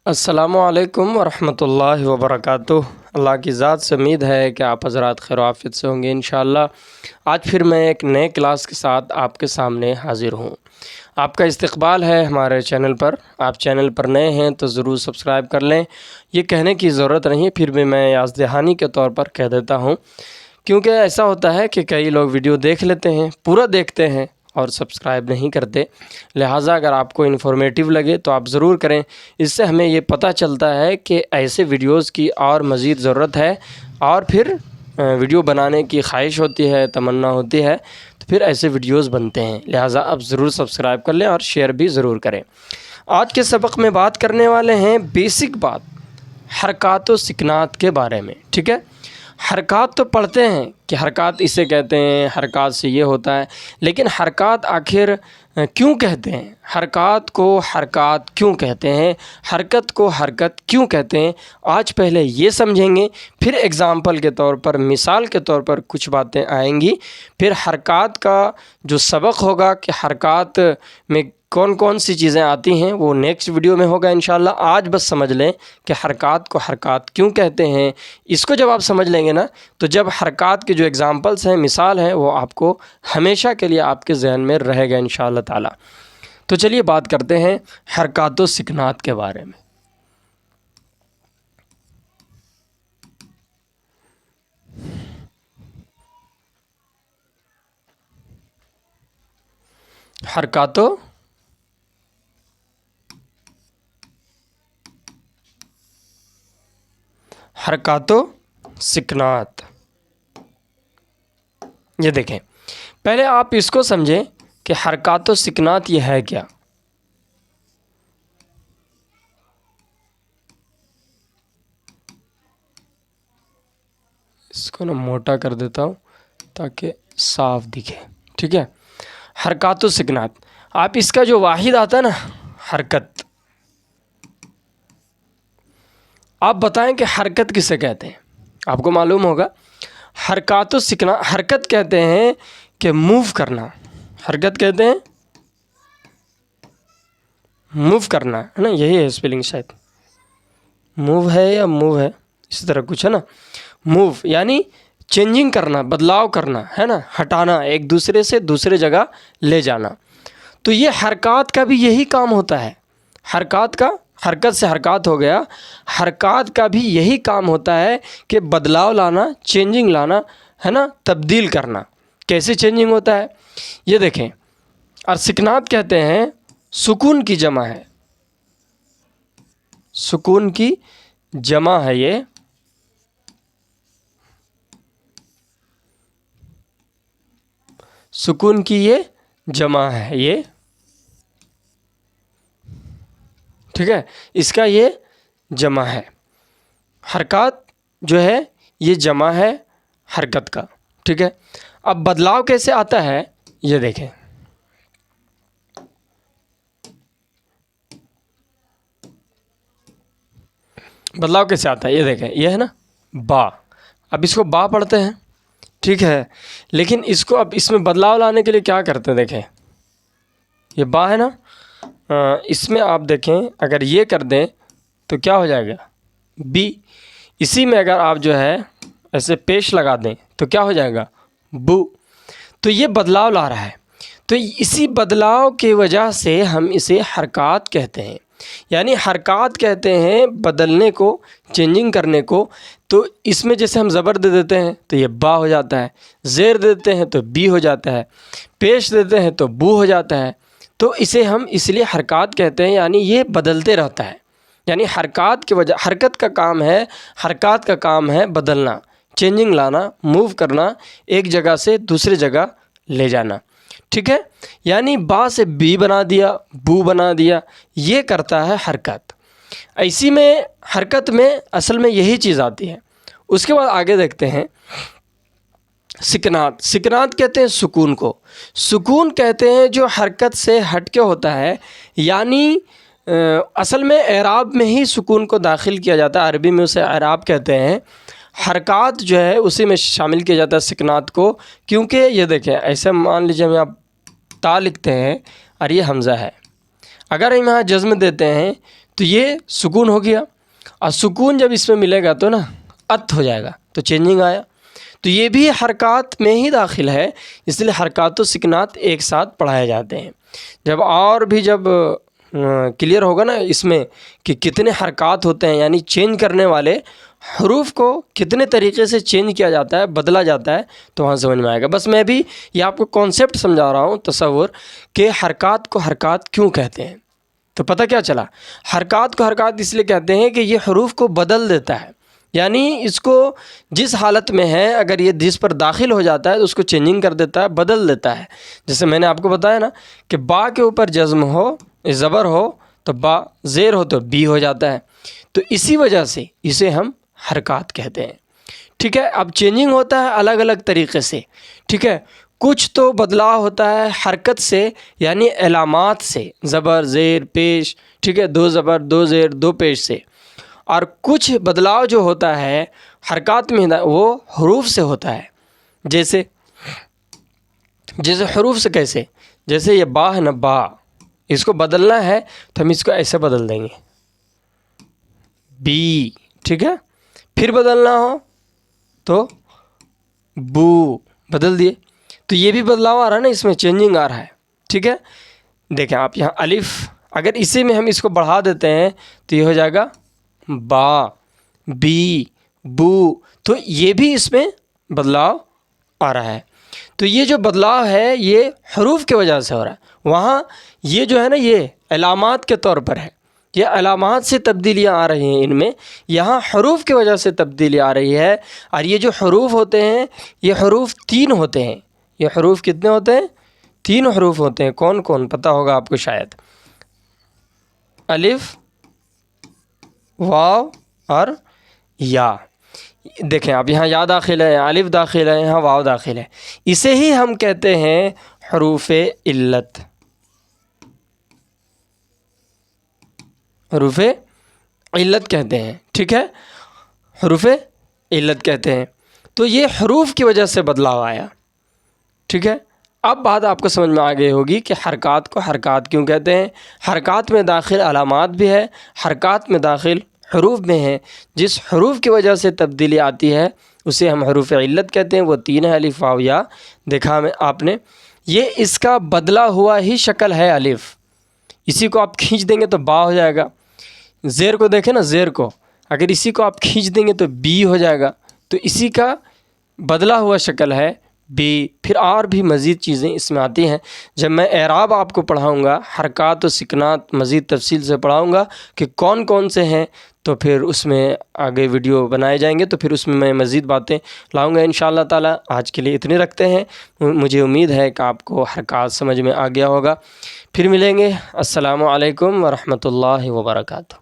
السلام علیکم ورحمۃ اللہ وبرکاتہ۔ اللہ کی ذات سے امید ہے کہ آپ حضرات خیر و عافیت سے ہوں گے انشاءاللہ۔ آج پھر میں ایک نئے کلاس کے ساتھ آپ کے سامنے حاضر ہوں۔ آپ کا استقبال ہے ہمارے چینل پر۔ آپ چینل پر نئے ہیں تو ضرور سبسکرائب کر لیں۔ یہ کہنے کی ضرورت نہیں، پھر بھی میں یاد دہانی کے طور پر کہہ دیتا ہوں، کیونکہ ایسا ہوتا ہے کہ کئی لوگ ویڈیو دیکھ لیتے ہیں، پورا دیکھتے ہیں اور سبسکرائب نہیں کرتے۔ لہٰذا اگر آپ کو انفارمیٹیو لگے تو آپ ضرور کریں۔ اس سے ہمیں یہ پتہ چلتا ہے کہ ایسے ویڈیوز کی اور مزید ضرورت ہے، اور پھر ویڈیو بنانے کی خواہش ہوتی ہے، تمنا ہوتی ہے، تو پھر ایسے ویڈیوز بنتے ہیں۔ لہٰذا آپ ضرور سبسکرائب کر لیں اور شیئر بھی ضرور کریں۔ آج کے سبق میں بات کرنے والے ہیں بیسک بات، حرکات و سکنات کے بارے میں، ٹھیک ہے؟ حرکات تو پڑھتے ہیں کہ حرکات اسے کہتے ہیں، حرکات سے یہ ہوتا ہے، لیکن حرکات آخر کیوں کہتے ہیں؟ حرکات کو حرکات کیوں کہتے ہیں؟ حرکت کو حرکت کیوں کہتے ہیں؟ آج پہلے یہ سمجھیں گے، پھر اگزامپل کے طور پر، مثال کے طور پر کچھ باتیں آئیں گی، پھر حرکات کا جو سبق ہوگا کہ حرکات میں کون کون سی چیزیں آتی ہیں وہ نیکسٹ ویڈیو میں ہوگا انشاءاللہ۔ آج بس سمجھ لیں کہ حرکات کو حرکات کیوں کہتے ہیں۔ اس کو جب آپ سمجھ لیں گے نا، تو جب حرکات کے جو اگزامپلس ہیں، مثال ہیں، وہ آپ کو ہمیشہ کے لیے آپ کے ذہن میں رہے گا انشاءاللہ تعالی۔ تو چلیے بات کرتے ہیں حرکات و سکنات کے بارے میں۔ حرکات و سکنات، یہ دیکھیں، پہلے آپ اس کو سمجھیں کہ حرکات و سکنات یہ ہے کیا۔ اس کو نا موٹا کر دیتا ہوں تاکہ صاف دکھے، ٹھیک ہے؟ حرکات و سکنات، آپ اس کا جو واحد آتا ہے نا، حرکت، آپ بتائیں کہ حرکت کسے کہتے ہیں؟ آپ کو معلوم ہوگا حرکات و سکنات، حرکت کہتے ہیں کہ موو کرنا، حرکت کہتے ہیں موو کرنا، ہے نا؟ یہی ہے اسپیلنگ، شاید موو ہے یا موو ہے، اسی طرح کچھ ہے نا۔ موو یعنی چینجنگ کرنا، بدلاؤ کرنا، ہے نا؟ ہٹانا، ایک دوسرے سے دوسرے جگہ لے جانا۔ تو یہ حرکات کا بھی یہی کام ہوتا ہے۔ حرکات کا، حرکت سے حرکات ہو گیا، حرکات کا بھی یہی کام ہوتا ہے کہ بدلاؤ لانا، چینجنگ لانا، ہے نا؟ تبدیل کرنا۔ کیسے چینجنگ ہوتا ہے یہ دیکھیں۔ اور سکنات کہتے ہیں، سکون کی جمع ہے، سکون کی جمع ہے، یہ سکون کی یہ جمع ہے، یہ ٹھیک ہے؟ اس کا یہ جمع ہے۔ حرکات جو ہے یہ جمع ہے حرکت کا، ٹھیک ہے؟ اب بدلاؤ کیسے آتا ہے یہ دیکھیں۔ بدلاؤ کیسے آتا ہے یہ دیکھیں، یہ ہے نا با، اب اس کو با پڑھتے ہیں، ٹھیک ہے؟ لیکن اس کو اب اس میں بدلاؤ لانے کے لیے کیا کرتے ہیں؟ دیکھیں، یہ با ہے نا، اس میں آپ دیکھیں اگر یہ کر دیں تو کیا ہو جائے گا؟ بی۔ اسی میں اگر آپ جو ہے ایسے پیش لگا دیں تو کیا ہو جائے گا؟ بو۔ تو یہ بدلاؤ لا رہا ہے۔ تو اسی بدلاؤ کی وجہ سے ہم اسے حرکات کہتے ہیں۔ یعنی حرکات کہتے ہیں بدلنے کو، چینجنگ کرنے کو۔ تو اس میں جیسے ہم زبر دے دیتے ہیں تو یہ با ہو جاتا ہے، زیر دیتے ہیں تو بی ہو جاتا ہے، پیش دیتے ہیں تو بو ہو جاتا ہے۔ تو اسے ہم اس لیے حرکات کہتے ہیں، یعنی یہ بدلتے رہتا ہے۔ یعنی حرکات کی وجہ، حرکت کا کام ہے، حرکات کا کام ہے بدلنا، چینجنگ لانا، موو کرنا، ایک جگہ سے دوسری جگہ لے جانا، ٹھیک ہے؟ یعنی با سے بی بنا دیا، بو بنا دیا، یہ کرتا ہے حرکت۔ ایسی میں حرکت میں اصل میں یہی چیز آتی ہے۔ اس کے بعد آگے دیکھتے ہیں سکنات۔ سکنات کہتے ہیں سکون کو۔ سکون کہتے ہیں جو حرکت سے ہٹ کے ہوتا ہے، یعنی اصل میں اعراب میں ہی سکون کو داخل کیا جاتا ہے، عربی میں اسے اعراب کہتے ہیں۔ حرکات جو ہے اسی میں شامل کیا جاتا ہے سکنات کو، کیونکہ یہ دیکھیں ایسے مان لیجیے ہم آپ تا لکھتے ہیں اور یہ حمزہ ہے، اگر ہم یہاں جزم دیتے ہیں تو یہ سکون ہو گیا، اور سکون جب اس میں ملے گا تو نا ات ہو جائے گا، تو چینجنگ آیا۔ تو یہ بھی حرکات میں ہی داخل ہے، اس لیے حرکات و سکنات ایک ساتھ پڑھائے جاتے ہیں۔ جب اور بھی جب کلیئر ہوگا نا اس میں کہ کتنے حرکات ہوتے ہیں، یعنی چینج کرنے والے حروف کو کتنے طریقے سے چینج کیا جاتا ہے، بدلا جاتا ہے، تو وہاں سمجھ میں آئے گا۔ بس میں بھی یہ آپ کو کانسیپٹ سمجھا رہا ہوں، تصور کہ حرکات کو حرکات کیوں کہتے ہیں۔ تو پتہ کیا چلا، حرکات کو حرکات اس لیے کہتے ہیں کہ یہ حروف کو بدل دیتا ہے، یعنی اس کو جس حالت میں ہے اگر یہ جس پر داخل ہو جاتا ہے تو اس کو چینجنگ کر دیتا ہے، بدل دیتا ہے۔ جیسے میں نے آپ کو بتایا نا کہ با کے اوپر جزم ہو، زبر ہو تو با، زیر ہو تو بی ہو جاتا ہے، تو اسی وجہ سے اسے ہم حرکات کہتے ہیں۔ ٹھیک ہے، اب چینجنگ ہوتا ہے الگ الگ طریقے سے، ٹھیک ہے۔ کچھ تو بدلاؤ ہوتا ہے حرکت سے، یعنی علامات سے، زبر زیر پیش، ٹھیک ہے، دو زبر دو زیر دو پیش سے، اور کچھ بدلاؤ جو ہوتا ہے حرکات میں وہ حروف سے ہوتا ہے۔ جیسے حروف سے کیسے، جیسے یہ با ہے نا، با، اس کو بدلنا ہے تو ہم اس کو ایسے بدل دیں گے، بی، ٹھیک ہے۔ پھر بدلنا ہو تو بو، بدل دیے، تو یہ بھی بدلاؤ آ رہا ہے نا، اس میں چینجنگ آ رہا ہے، ٹھیک ہے۔ دیکھیں آپ یہاں الف، اگر اسی میں ہم اس کو بڑھا دیتے ہیں تو یہ ہو جائے گا با، بی، بو، تو یہ بھی اس میں بدلاؤ آ رہا ہے۔ تو یہ جو بدلاؤ ہے یہ حروف کی وجہ سے ہو رہا ہے، وہاں یہ جو ہے نا یہ علامات کے طور پر ہے، یہ علامات سے تبدیلیاں آ رہی ہیں ان میں، یہاں حروف کی وجہ سے تبدیلی آ رہی ہے۔ اور یہ جو حروف ہوتے ہیں یہ حروف 3 ہوتے ہیں۔ یہ حروف کتنے ہوتے ہیں؟ 3 حروف ہوتے ہیں۔ کون کون پتہ ہوگا آپ کو شاید؟ الف، واو اور یا۔ دیکھیں آپ یہاں یا داخل ہے، الف داخل ہے، یہاں واو داخل ہے، اسے ہی ہم کہتے ہیں حروف علت، حروف علت کہتے ہیں، ٹھیک ہے، حروف علت کہتے ہیں۔ تو یہ حروف کی وجہ سے بدلاؤ آیا، ٹھیک ہے۔ اب بات آپ کو سمجھ میں آ گئی ہوگی کہ حرکات کو حرکات کیوں کہتے ہیں۔ حرکات میں داخل علامات بھی ہے، حرکات میں داخل حروف میں ہیں، جس حروف کی وجہ سے تبدیلی آتی ہے اسے ہم حروف علت کہتے ہیں۔ وہ 3 ہیں، الف، واو، یا۔ دیکھا میں آپ نے، یہ اس کا بدلا ہوا ہی شکل ہے الف، اسی کو آپ کھینچ دیں گے تو با ہو جائے گا۔ زیر کو دیکھیں نا، زیر کو اگر اسی کو آپ کھینچ دیں گے تو بی ہو جائے گا، تو اسی کا بدلا ہوا شکل ہے بی۔ پھر اور بھی مزید چیزیں اس میں آتی ہیں، جب میں اعراب آپ کو پڑھاؤں گا، حرکات و سکنات مزید تفصیل سے پڑھاؤں گا کہ کون کون سے ہیں، تو پھر اس میں آگے ویڈیو بنائے جائیں گے، تو پھر اس میں مزید باتیں لاؤں گا انشاءاللہ تعالی۔ آج کے لیے اتنے رکھتے ہیں، مجھے امید ہے کہ آپ کو حرکات سمجھ میں آ گیا ہوگا۔ پھر ملیں گے، السلام علیکم ورحمۃ اللہ وبرکاتہ۔